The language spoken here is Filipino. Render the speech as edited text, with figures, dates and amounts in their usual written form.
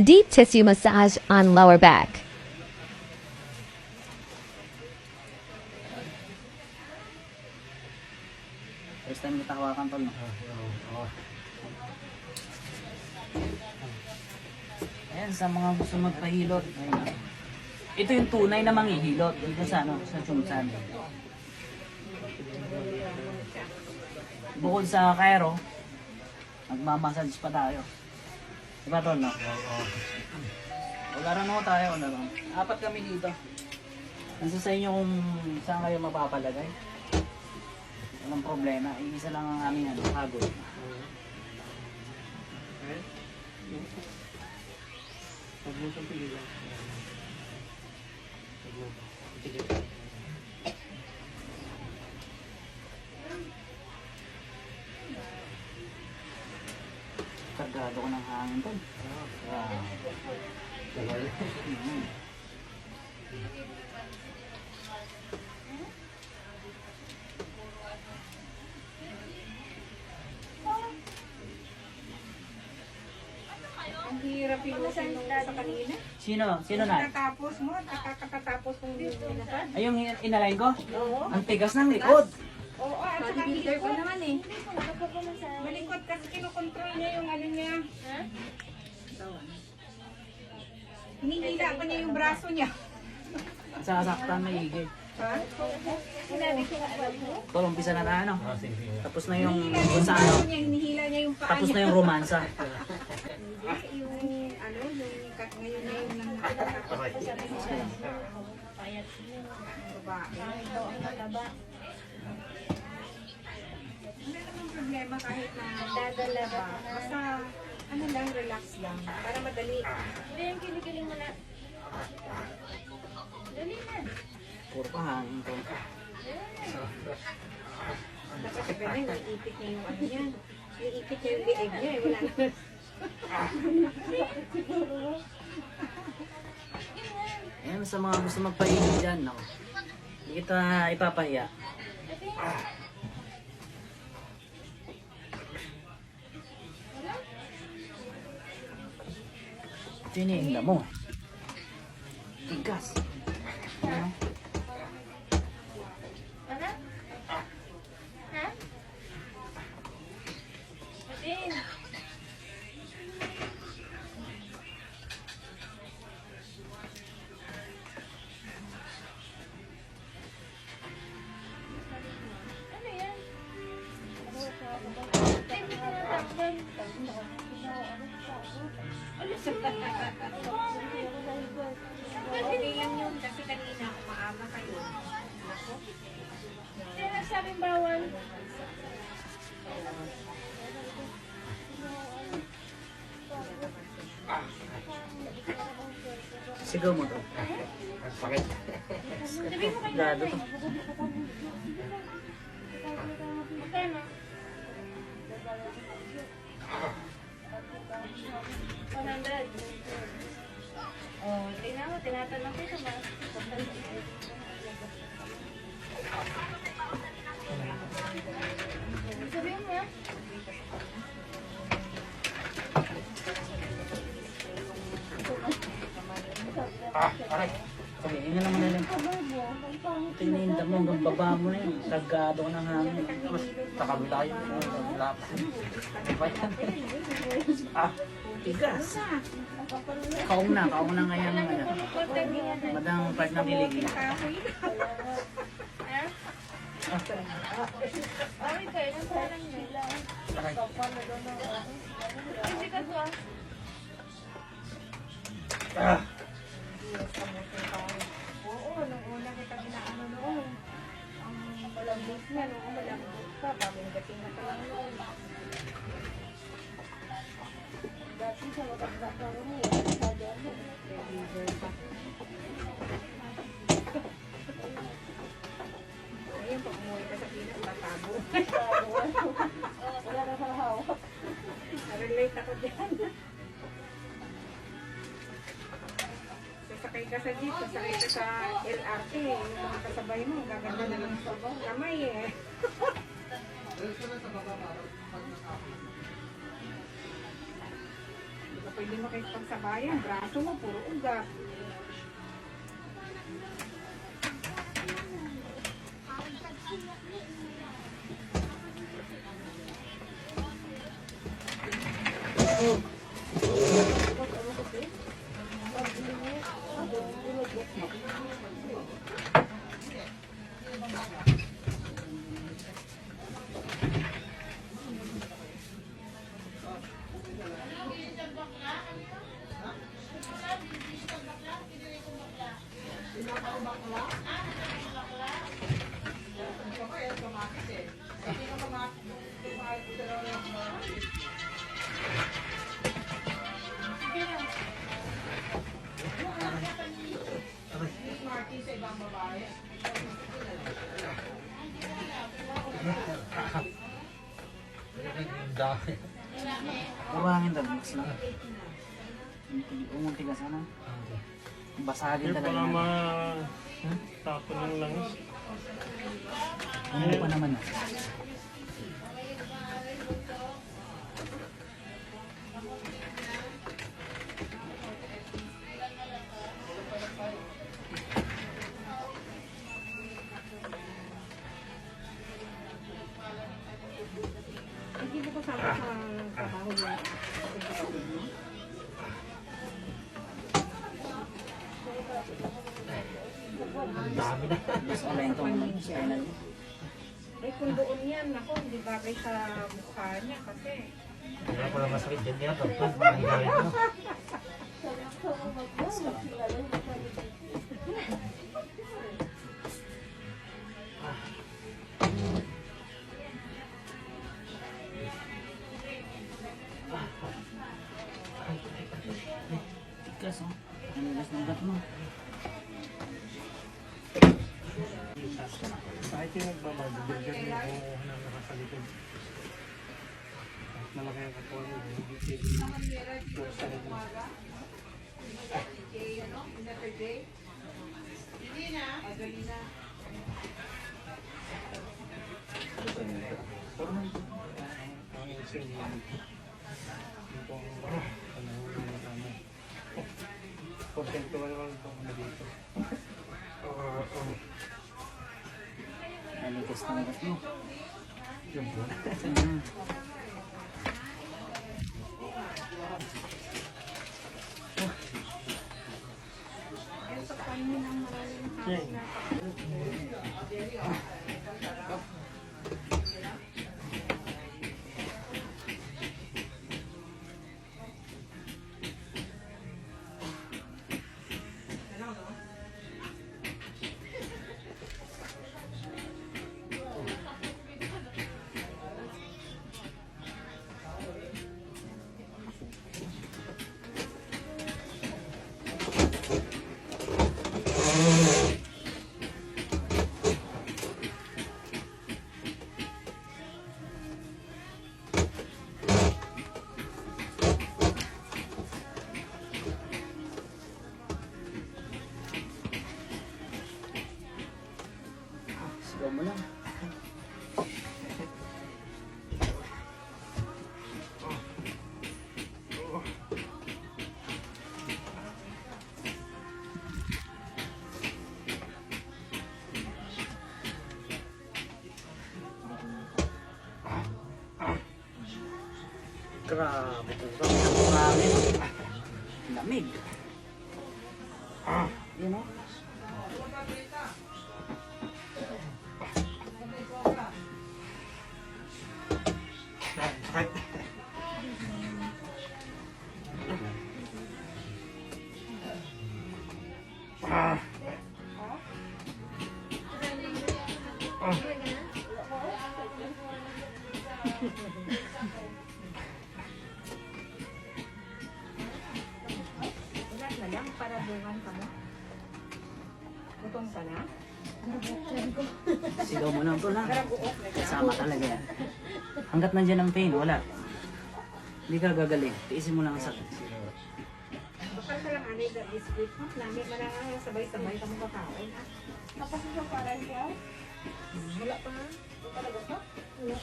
Deep tissue massage on lower back. First time kita hawakan tol, no? Ayan, sa mga gusto magpahilot. Ayun. Ito yung tunay na manghihilot dito sa Chumsan. Bukod sa Cairo, magmamassage pa tayo. Diba tol, no? Wala rin mo tayo, wala rin. Apat kami dito. Nasa sa inyo kung saan kayo mapapalagay. Walang problema. Iisa lang ang aming hagod. Kargado ko ng hangin tol. Ang hirap yung sa kanina. Sino na? Tatapos mo, kakatapos mong binasad. Ay, yung inalain ko? Oo. Ang tigas ng likod. Oo, at saka Bodybuilder pa malikot. naman eh. Malikot kasi kinukontrol niya yung ano niya. Hinihila pa niya yung braso niya. Sasaktan na higit. Ha? Tol, umpisa na na ano. Tapos na yung Hinihila kung yung sa braso ano. niya, hinihila niya yung paa Tapos na niya. yung romansa. Yung ano, yung ngayon na yung nakakatapos. Babae. Wala namang problema kahit na Dadala ba? basta ano lang, relax lang. Para madali. Hindi yung kinikiling mo na. Dali na. Puro pa hangin tol. Dapat sa ganun, iipit niya yung ano niya. Iipit niya yung lieg niya. Wala na. Ayan, sa mga gusto magpahingi dyan, no? Hindi kita ipapahiya. Ito yung hihila mo. Tigas. Ano? Ano? Ha? Atin. Ano yan? Hindi tinatakban. Okay lang yun kasi kanina maaga kayo. Hindi nagsabing bawal. Sigaw mo to. Sabi mo kay Gado to. Magkano? 100. Oh, tingnan mo, tinatanong ko sa mga. Sabihin mo yan. Okay, yun lang muna lang. Ito yung nahinda mo, hanggang baba mo na yun. Sagado ko ng hangin. Tapos, sa kabila yun. Lapas. Tigas. Kaong na ngayon. Madang part ng kiligin. Kahoy na. Ha? Okay kayo, nang parang nila. Kasi ka to Oo, nung una kita ginaano noon. Ang malambot niya, nung malambot pa, paminggating na ka lang noon. Dati sa magagagawa mo, sabi ako, deliver pa. Ayun, pag umuwi ka sa Pinas, tatago. Wala na sa hawak. Relate ako dyan. Sasakay ka sa jeep, sasakay ka sa LRT, yung mga kasabay mo, gaganda na lang sa kamay eh. pwede makipagsabayan. Braso mo, puro ugat. Puro hangin daw, mix lang. Umunti ka sana. Basagin Yung talaga. pala yan. tapon ng langis. Ano pa naman ah. Hindi mo kasama sa trabaho niya. Ang dami na. Mas kalentong spinal. Eh kung doon yan, ako, hindi bagay sa mukha niya kasi. Wala pala masakit dyan niya. Tapos, mahihayin mo. Tigas oh. Ang tigas ng ugat mo. Kahit yung nagbabagod dyan, yung kumuha na nakasalikod. Kahit malaki ang katawan mo, hindi pwede sa likod. Ang insane yun. Yung pong panahon ng tama. Kontento ka naman itong ano dito. Ang tigas ng ugat mo. Yung po. Sa kanya ng maraming hapon na Sigaw mo lang. Grabe ito. Marami. Lamig. Yun oh. ugat na lang para bungan ka mo. Gutom ka na? Sigaw mo lang to na. Karabuok na siya. Kasama talaga yan. Hanggat nandyan ang pain, wala. Hindi ka gagaling. Tiisin mo lang ang sakit. Bakal ka lang anay the biscuit mo. Lami mo na nga sabay-sabay ka mo kakain. Tapos yung parang siya? Wala pa. Talaga pa? Wala.